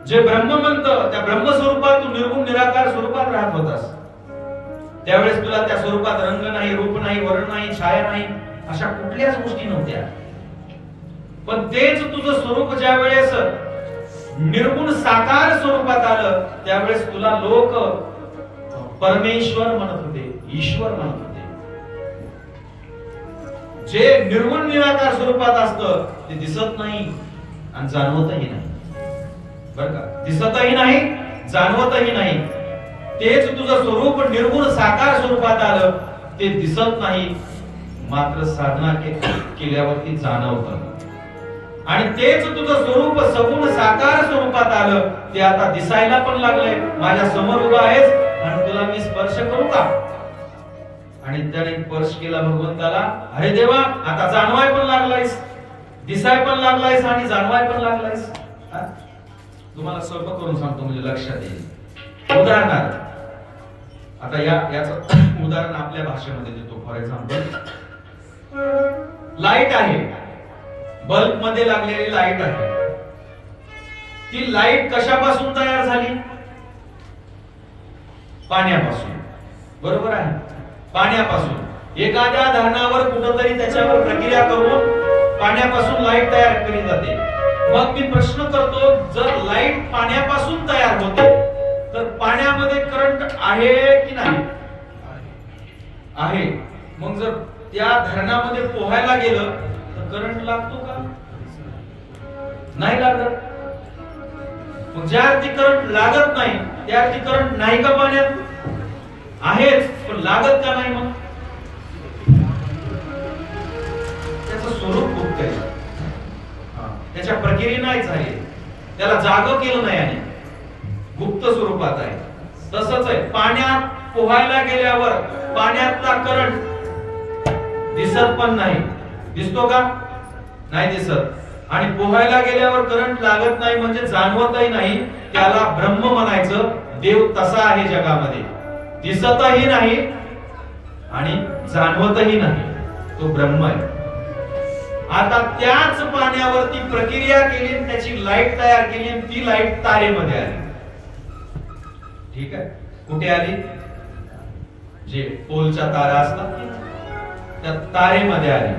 जे ब्रह्म म्हणतं त्या ब्रह्म स्वरूपात तू निर्गुण निराकार स्वरूपात राहत होतास. त्यावेळेस तुला त्या स्वरूपात रंग नाही, रूप नाही, वर्ण नाही, छाया नाही, अशा कुठल्याच गोष्टी नव्हत्या. पण तेच तुझं स्वरूप ज्या वेळेस निर्गुण साकार स्वरूपात आलं त्यावेळेस तुला लोक परमेश्वर म्हणत होते, ईश्वर म्हणत होते. जे निर्गुण निराकार स्वरूपात असतं ते दिसत नाही आणि जाणवतही नाही. बरं का, दिसतही नाही, जाणवतही नाही. तेच तुझं स्वरूप निर्गुण साकार स्वरूपात आलं ते दिसत नाही, मात्र साधना केल्यावरती जाणवतं. आणि तेच तुझं स्वरूप सगुण साकार स्वरूपात आलं ते आता दिसायला पण लागलंय. माझ्या समोर उभा आहेस आणि तुला मी स्पर्श करू का? आणि त्याने स्पर्श केला भगवंताला. अरे देवा, आता जाणवाय पण लागलायस, दिसाय पण लागलायस आणि जाणवाय पण लागलायस. तुम्हाला सोपं करून सांगतो म्हणजे लक्षात येईल. उदाहरणार्थ आता याचं उदाहरण आपल्या भाषेमध्ये देतो. फॉर एक्झाम्पल, लाईट आहे, बल्ब मध्ये लागलेली लाईट आहे. ती लाईट कशापासून तयार झाली? पाण्यापासून. बरोबर आहे, पाण्यापासून. एखाद्या धारणावर कुठंतरी त्याच्यावर प्रक्रिया करून पाण्यापासून लाईट तयार केली जाते. मग मी प्रश्न करतो, जर लाईट पाण्यापासून तयार होते तर पाण्यामध्ये करंट आहे की नाही? आहे. मग जर त्या धरणामध्ये पोहायला गेलं तर करंट लागतो का? नाही लागत. मग ज्या अर्थी करंट लागत नाही त्या अर्थी करंट नाही का पाण्यात? आहेच, पण लागत का नाही? मग त्याचं स्वरूप गुप्त आहे, त्याच्या प्रक्रिया नाही झाली, त्याला जाग केलं नाही आणि गुप्त स्वरूपात आहे. तसंच आहे, पाण्यात पोहायला गेल्यावर पाण्यातला करंट दिसत पण नाही. दिसतो का? नाही दिसत. आणि पोहायला गेल्यावर करंट लागत नाही म्हणजे जाणवतही नाही. त्याला ब्रह्म म्हणायचं. देव तसा आहे जगामध्ये, दिसतही नाही आणि जाणवतही नाही, तो ब्रह्म आहे. आता त्याच पाण्यावरती प्रक्रिया केली, त्याची लाईट तयार केली, ती लाईट तारेमध्ये आली. ठीक आहे, कुठे आली? जे पोलच्या तारा असतात त्या तारेमध्ये आली.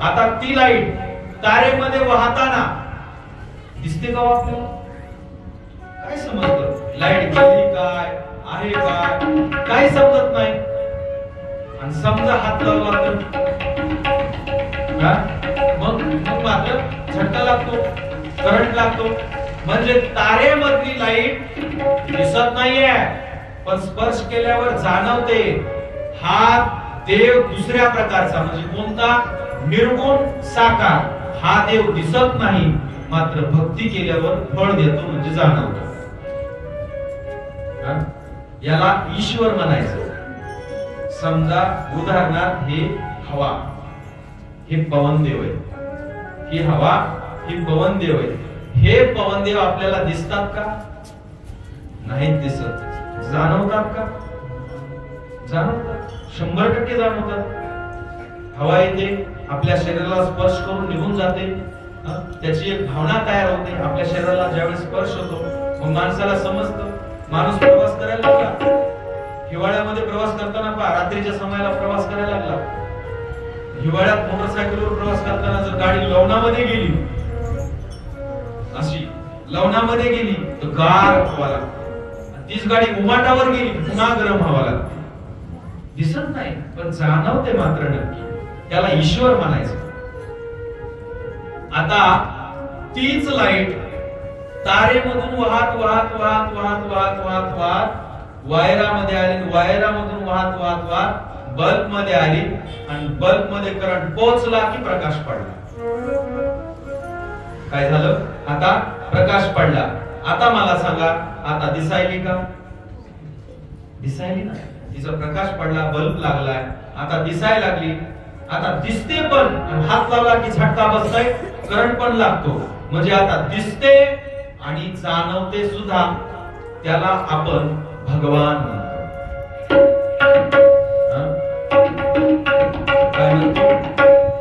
आता ती लाईट तारेमध्ये वाहताना दिसते का आपल्याला? काय समजतं? लाईट गेली काय, आहे काय, काही समजत नाही. आणि समजा हात लावला तर मग मात्र झटका लागतो, करंट लागतो. म्हणजे तारेमधली लाईट दिसत नाहीये पण स्पर्श केल्यावर जाणवते. हा देव दुसऱ्या प्रकारचा, म्हणजे कोणता? निर्गुण साकार. हा देव दिसत नाही मात्र भक्ती केल्यावर फळ देतो, म्हणजे जाणवतो. याला ईश्वर म्हणायचं. समजा उदाहरणार्थ हे हवा, हे पवनदेव आहे. ही हवा, ही पवनदेव आहे. हे पवनदेव आपल्याला दिसतात का? नाही दिसत. जाणवतात का? जाणवतात, 100% जाणवतात. हवा येते, आपल्या शरीराला स्पर्श करून निघून जाते, त्याची एक भावना तयार होते. आपल्या शरीराला ज्यावेळेस स्पर्श होतो मग माणसाला समजतं. माणूस प्रवास करायला लागला, हिवाळ्यामध्ये प्रवास करताना पहा, रात्रीच्या समयाला प्रवास करायला लागला. हिवाळ्यात मोटरसायकलवर प्रवास करताना जर गाडी लवणामध्ये गेली, अशी लवणामध्ये गेली तर गार हवा लागते. तीच गाडी उमाटावर गेली पुन्हा गरम हवा लागते. दिसत नाही पण जाणवते मात्र नक्की. त्याला ईश्वर म्हणायचं. आता तीच लाईट तारेमधून वाहत वाहत वाहत वाहत वाहत वाहत वाहत वायरामध्ये आली, वायरामधून वाहत वाहत वाहत बल्ब मध्ये आली आणि बल्ब मध्ये करंट पोहोचला की प्रकाश पडला. काय झालं? आता प्रकाश पडला. आता मला सांगा, आता दिसायली का? दिसायली ना. तिचा प्रकाश पडला, बल्ब लागलाय, आता दिसायला लागली. आता दिसते पण, हात लावला की झटका बसतोय, करंट पण लागतो. म्हणजे आता दिसते आणि जाणवते सुद्धा, त्याला आपण भगवान म्हणतो. काय म्हणतो?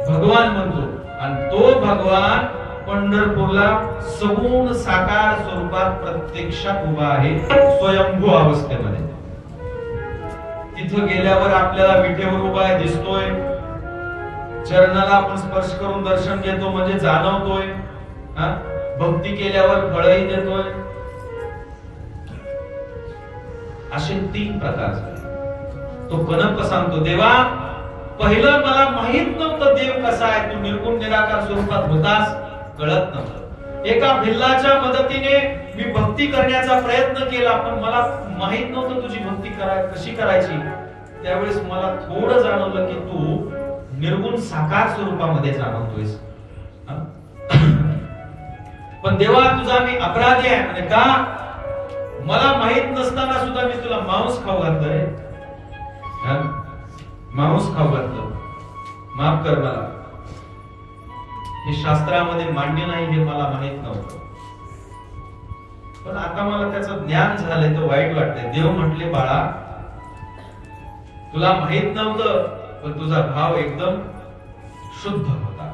भगवान म्हणतो. आणि तो भगवान पंढरपूरला सगुण साकार स्वरूपात प्रत्यक्षात उभा आहे, स्वयंभू अवस्थेमध्ये. तिथं गेल्यावर आपल्याला विठेवर उभा आहे दिसतोय, चरणाला आपण स्पर्श करून दर्शन घेतो म्हणजे जाणवतोय, भक्ती केल्यावर फळही देतोय. असे 3 प्रकार झाले. तो कनक सांगतो, देवा पहिलं मला माहित नव्हतं देव कसा आहे, तू निर्गुण निराकार स्वरूपात होतास, कळत नव्हतं. एका भिल्लाच्या मदतीने मी भक्ती करण्याचा प्रयत्न केला, पण मला माहित नव्हतं तुझी भक्ती कशी करायची. त्यावेळेस मला थोडं जाणवलं की तू निर्गुण साकार स्वरूपामध्ये जाणवतोयस. पण देवा तुझा मी अपराधी आहे, आणि का मला माहित नसताना सुद्धा मी तुला मांस खाऊ घातलंय, मांस खाऊ घातलं, माफ कर मला. हे शास्त्रामध्ये मान्य नाही हे मला माहित नव्हतं, पण आता मला त्याचं ज्ञान झालंय तर वाईट वाटतंय. देव म्हटले, बाळा तुला माहित नव्हतं, पण तुझा भाव एकदम शुद्ध होता.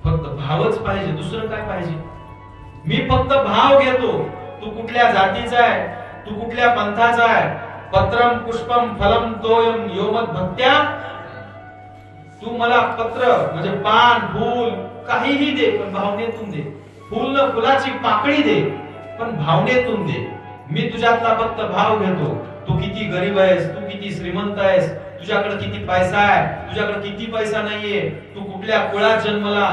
फक्त भावच पाहिजे, दुसरं काय पाहिजे? मी फक्त भाव घेतो. तू कुठल्या जातीचा आहे, तू कुठल्या पंथाचा आहे, पत्रम पुष्पम फलम तोयम योमत भक्त्या. तू मला पत्र म्हणजे पान फूल काहीही दे, पण भावनेतून दे. फूल न फुलाची पाकळी दे, पण भावनेतून दे. मी तुझ्यातला फक्त भाव घेतो. तू किती गरीब आहेस, तू किती श्रीमंत आहेस, तुझ्याकडे किती पैसा आहे, तुझ्याकडे किती पैसा नाहीये, तू कुठल्या कुळात जन्मला,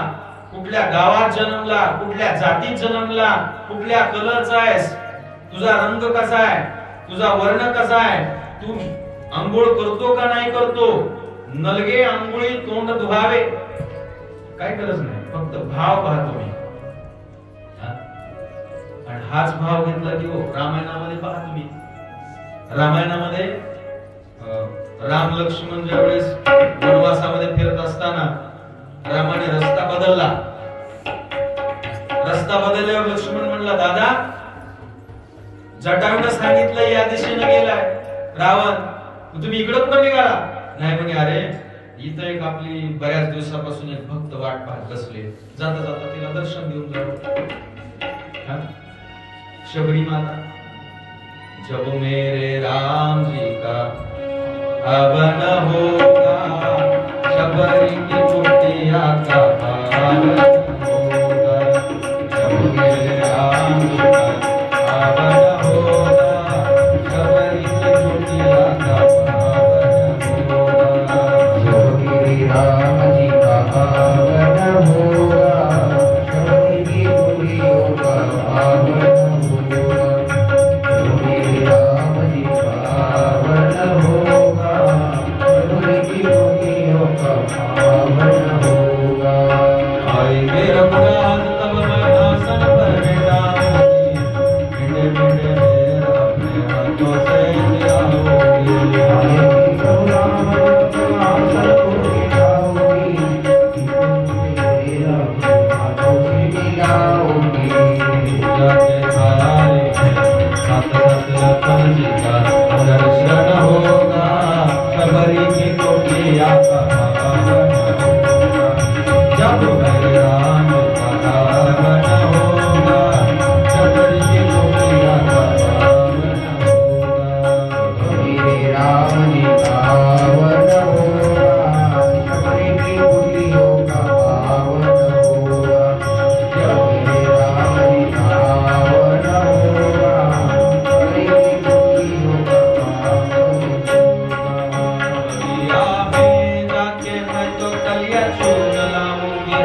कुठल्या गावात जन्मला, कुठल्या जातीत जन्मला, कुठल्या कलरचा आहेस, तुझा रंग कसा आहे, तुझा वर्ण कसा आहे, तू अंघोळ करतो का नाही करतो, नलगे अंघोळी तोंड धुवावे, काय गरज नाही. फक्त भाव पाहतो मी. आणि हाच भाव घेतला की हो रामायणामध्ये पहा तुम्ही. रामायणामध्ये राम लक्ष्मण ज्या वेळेस वनवासामध्ये फिरत असताना रामाने रस्ता बदलला. रस्ता बदलल्यावर लक्ष्मण म्हणला, दादा जटायूने सांगितलं या दिशेने गेलाय रावण, तुम्ही इकडं पण निघाला नाही. म्हणे अरे इथं एक आपली बऱ्याच दिवसापासून एक भक्त वाट पाहत बसले, जाता जाता तिला दर्शन देऊन जाऊ. शबरी माता, जब मेरे राम जी का हवन होगा, शबरी की कुटिया का हवन होगा, जब मेरे राम जी का हवन होगा, शबरी की कुटिया का हवन होगा, जब मेरे राम जी का हवन होगा, शबरी की कुटिया का हवन होगा, जब मेरे राम जी का हवन होगा, शबरी की कुटिया का हवन होगा। आएंगे रघुनाथ तब मैं आसन पर बैठाऊंगी, बिड़े बिड़े मेर अपने हाथों से लियाऊंगी। आएंगे रघुनाथ तब आसन पर बैठाऊंगी, मेरा हाथों से लियाऊंगी। पूजा के थारे में सात सात रतन जी का दर्शन होगा, शबरी की कुटिया का हवन होगा, जब मेरे राम का हवन होगा, शबरी की कुटिया का हवन होगा। मेरे राम जी का हवन होगा, शबरी की कुटिया का हवन होगा, जब मेरे राम जी का हवन होगा, शबरी की कुटिया का हवन होगा। में जाके मैं तो कलिया चून लाऊंगी।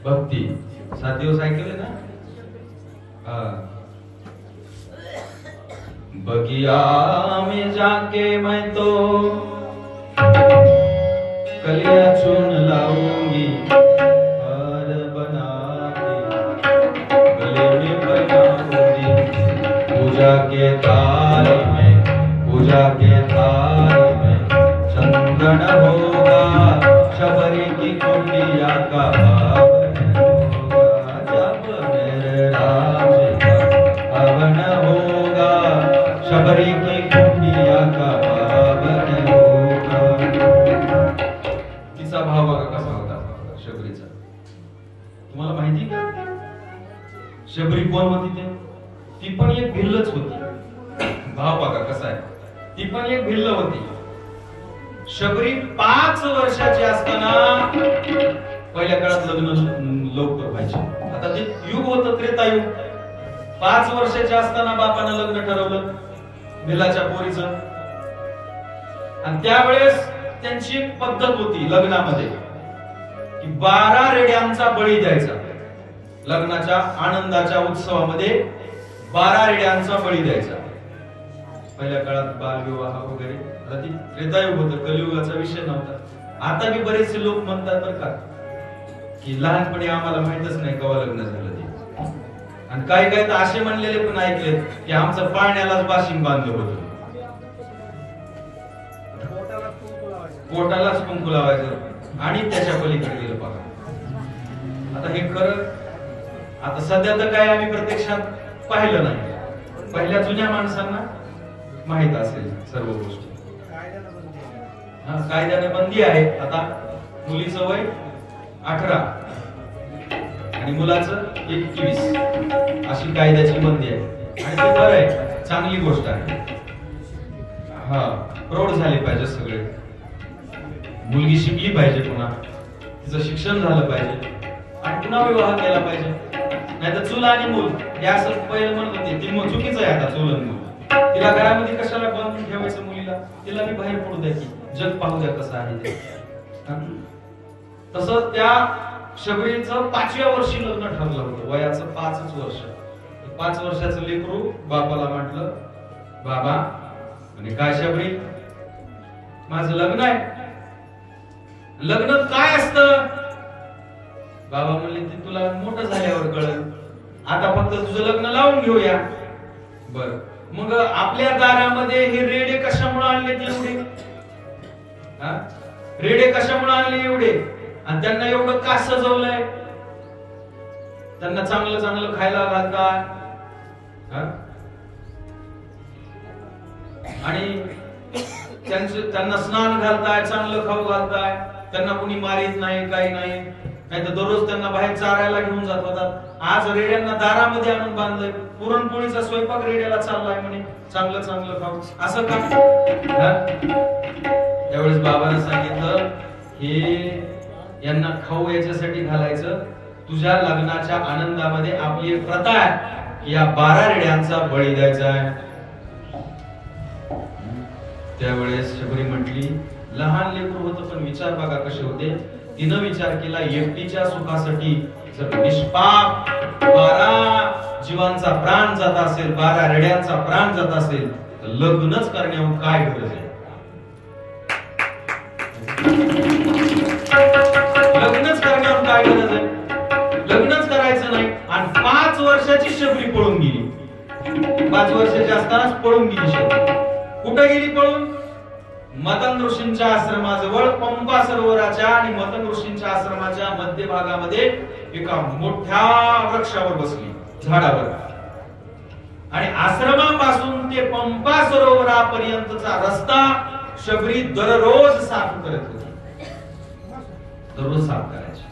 भक्ती 7 दिवस ऐकले ना. बगिया में जाके मैं तो कलियां चुन लाऊंगी हार बना के गले में पहनाऊंगी. पूजा के थाली में चंदन होगा शबरी की कुटिया का पावन होगा. जब मेरे राज का हवन होगा शबरी की कुटिया का शबरी कोण होती ते? ती पण एक भिल्लच होती. भाव बघा कसा आहे, ती पण एक भिल्ल होती. शबरी 5 वर्षाची असताना पहिल्या काळात लग्न लवकर व्हायचे. आता ते युग होतं त्रेतायुग. 5 वर्षाची असताना बापानं लग्न ठरवलं भिल्लाच्या पोरीचं. आणि त्यावेळेस त्यांची एक पद्धत होती लग्नामध्ये की 12 रेड्यांचा बळी द्यायचा. लग्नाच्या आनंदाच्या उत्सवामध्ये 12 रेड्यांचा बळी द्यायचा. पहिल्या काळात बालविवाह वगैरे, आता ती त्रेतायुग होतं, कलियुगाचा विषय नव्हता. आता मी बरेचसे लोक म्हणतात बरं का की लहानपणी आम्हाला माहितच नाही केव्हा लग्न झालं ते. आणि काही काही तर असे म्हणलेले पण ऐकलेत की आमचं पाळण्यालाच बाशिंग बांधलं होतं, पोटालाच कुंकू लावायचं आणि त्याच्या पलीकडे गेलं बघा. आता हे खरं, आता सध्या तर काय आम्ही प्रत्यक्षात पाहिलं नाही. पहिल्या जुन्या माणसांना माहित असेल सर्व गोष्टी. कायद्याने बंदी आहे. आता मुलीचं वय 18 आणि मुलाचं 21 अशी कायद्याची बंदी आहे. आणि ते बरं आहे, चांगली गोष्ट आहे. हा, प्रौढ झाले पाहिजे सगळे. मुलगी शिकली पाहिजे, पुन्हा तिचं शिक्षण झालं पाहिजे आणि पुन्हा विवाह केला पाहिजे. नाही तर चूल आणि मूल हे असं पहिलं म्हणत होते, ते चुकीचं आहे. आता चूल आणि मूल, तिला घरामध्ये कशाला बांधून ठेवायचं मुलीला? तिला मी बाहेर पडू द्या की जग पाहू द्या कसं आहे ते. तसं त्या शबरीचं 5व्या वर्षी लग्न ठरलं होतं, वयाचं 5च वर्ष. 5 वर्षाचं लेकरू बापाला म्हटलं, बाबा म्हणजे काय शबरी, माझं लग्न आहे. लग्न काय असतं? बाबा म्हणले ते तुला मोठं झाल्यावर कळेल, आता फक्त तुझं लग्न लावून घेऊया. बर, मग आपल्या दारामध्ये हे रेडे कशामुळे आणले एवढे? रेडे कशामुळे आणले एवढे? आणि त्यांना एवढं का सजवलंय? त्यांना चांगलं चांगलं खायला घालताय आणि त्यांना स्नान घालताय, चांगलं खाऊ घालताय. त्यांना कोणी मारित नाही, काही नाही. नाही तर दररोज त्यांना बाहेर चारायला घेऊन जात होतात. आज रेड्यांना दारामध्ये आणून बांधलंय. पुरणपोळीचा स्वयंपाक रेड्याला चाललाय म्हणे, चांगलं चांगलं खाऊ. असं का? त्यावेळेस बाबांनी सांगितलं, हे यांना खाऊ याच्यासाठी घालायचं. तुझ्या लग्नाच्या आनंदामध्ये आपली एक प्रथा आहे की या 12 रेड्यांचा बळी द्यायचा आहे. त्यावेळेस शबरी म्हटली, लहान लेकरू होतं पण विचार बघा कसे होते. तिनं विचार केला, एकटीच्या सुखासाठी जर निष्पाप 12 जीवांचा प्राण जात असेल, 12 रेड्यांचा प्राण जात असेल, तर लग्नच करण्यावर काय गरज आहे? लग्नच करण्यावर काय गरज आहे? लग्नच करायचं नाही. आणि 5 वर्षाची शबरी पळून गेली. 5 वर्षाची असतानाच पळून गेली शबरी. कुठे गेली पळून? मतन ऋषींच्या आश्रमाजवळ पंपा सरोवराच्या आणि मतन ऋषींच्या आश्रमाच्या मध्यभागामध्ये एका मोठ्या वृक्षावर बसली, झाडावर. आणि आश्रमापासून ते पंपा सरोवरापर्यंतचा रस्ता शबरी दररोज साफ करत होती. दररोज साफ करायची.